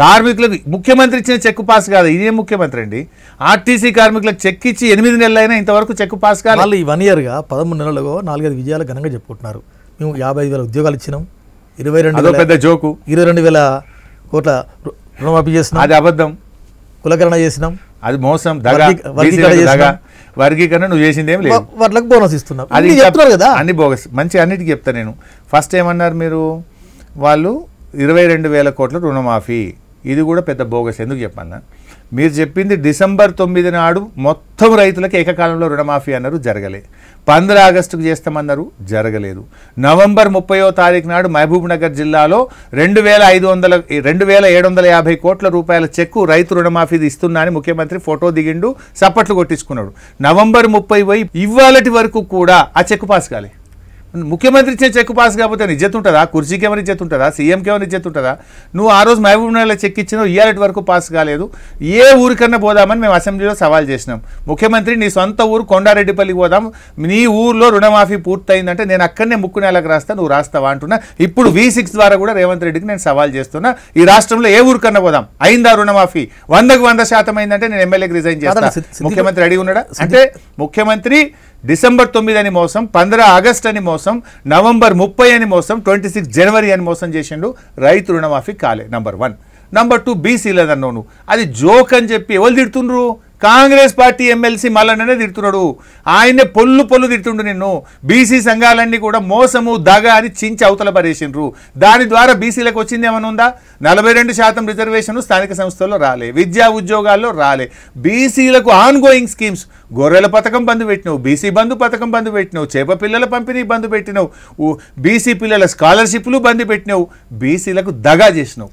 కార్మికులకు ముఖ్యమంత్రి ఇచ్చిన చెక్ పాస్ కాదు, ఇదే ముఖ్యమంత్రి అండి. ఆర్టీసీ కార్మికులకు చెక్ ఇచ్చి 8 నెలలైనా ఇంతవరకు చెక్ పాస్ కాదు. వాళ్ళు ఈ 1 ఇయర్గా 13 నెలలుగా 4-5 విజయాలు ఘనంగా చెప్పుకుంటున్నారు. మేము 55,000 ఉద్యోగాలు ఇచ్చినాం, 22,000 కోట్ల రుణమాఫీ చేసినాం, అది అబద్ధం, కులకరణ చేసినాం, అది మోసం, వర్గీకరణ నువ్వు చేసింది ఏం లేదు, వాళ్ళకి బోనస్ ఇస్తున్నాం, అది చెప్తున్నారు కదా, అన్ని బోగస్. మంచి అన్నిటికీ చెప్తా నేను. ఫస్ట్ ఏమన్నారు మీరు, వాళ్ళు 22,000 కోట్ల రుణమాఫీ, ఇది కూడా పెద్ద బోగస్. ఎందుకు చెప్పాలన్నా, మీరు చెప్పింది డిసెంబర్ 9 నాడు మొత్తం రైతులకు ఏకకాలంలో రుణమాఫీ అన్నారు, జరగలే. 15 ఆగస్టుకు చేస్తామన్నారు, జరగలేదు. నవంబర్ 30వ తారీఖు నాడు మహబూబ్ నగర్ జిల్లాలో 2,750 కోట్ల రూపాయల చెక్కు రైతు రుణమాఫీది ఇస్తున్నా అని ముఖ్యమంత్రి ఫోటో దిగిండు, చప్పట్లు కొట్టించుకున్నాడు. నవంబర్ 30 ఇవాళటి వరకు కూడా ఆ చెక్కు పాస్ కాలే. ముఖ్యమంత్రి ఇచ్చే చెక్ పాస్ కాకపోతే ఇజ్జత్ ఉంటుందా? కుర్చీకి ఏమైనా ఇజ్జత్ ఉంటుందా? సీఎంకి ఏమైనా ఇజ్జత్ ఉంటుందా? నువ్వు ఆ రోజు మహబూబ్ నగర్లో చెక్ ఇచ్చినావు, ఇయ్యాలటి వరకు పాస్ కాలేదు. ఏ ఊరికన్నా పోదామని మేము అసెంబ్లీలో సవాల్ చేసినాం. ముఖ్యమంత్రి నీ సొంత ఊరు కొండారెడ్డిపల్లికి పోదాం, నీ ఊర్లో రుణమాఫీ పూర్తయిందంటే నేను అక్కడనే ముక్కు నేలకు రాస్తా, నువ్వు రాస్తావా అంటున్నా. ఇప్పుడు V6 ద్వారా కూడా రేవంత్ రెడ్డికి నేను సవాల్ చేస్తున్నా, ఈ రాష్ట్రంలో ఏ ఊరికన్నా పోదాం, అయిందా రుణమాఫీ? 100% అయిందంటే నేను ఎమ్మెల్యేకి రిజైన్ చేస్తా. ముఖ్యమంత్రి అడిగి ఉన్నాడా? అంటే ముఖ్యమంత్రి డిసెంబర్ 9 అని మోసం, 15 ఆగస్ట్ అని మోసం, నవంబర్ 30 అని మోసం, 26 జనవరి అని మోసం చేసిండు. రైతు రుణమాఫీ కాలే. నంబర్ 1. నంబర్ 2, బీసీలదన్నావు, అది జోక్ అని చెప్పి ఎవరు తిడుతుండ్రు? కాంగ్రెస్ పార్టీ ఎమ్మెల్సీ మల్లన్ననే తిడుతున్నాడు. ఆయనే పొల్లు తిడుతుండు నిన్ను. బీసీ సంఘాలన్నీ కూడా మోసము దగ అని చించి అవతల పరేసిండ్రు. దాని ద్వారా బీసీలకు వచ్చింది ఏమైనా ఉందా? 42% రిజర్వేషన్ స్థానిక సంస్థల్లో రాలే, విద్యా ఉద్యోగాల్లో రాలే. బీసీలకు ఆన్ గోయింగ్ స్కీమ్స్, గొర్రెల పథకం బంధు పెట్టినావు, బీసీ బంధు పథకం బంధు పెట్టినావు, చేప పిల్లల పంపిణీ బంధు పెట్టినావు, బీసీ పిల్లల స్కాలర్షిప్లు బంధు పెట్టినావు, బీసీలకు దగా చేసినావు.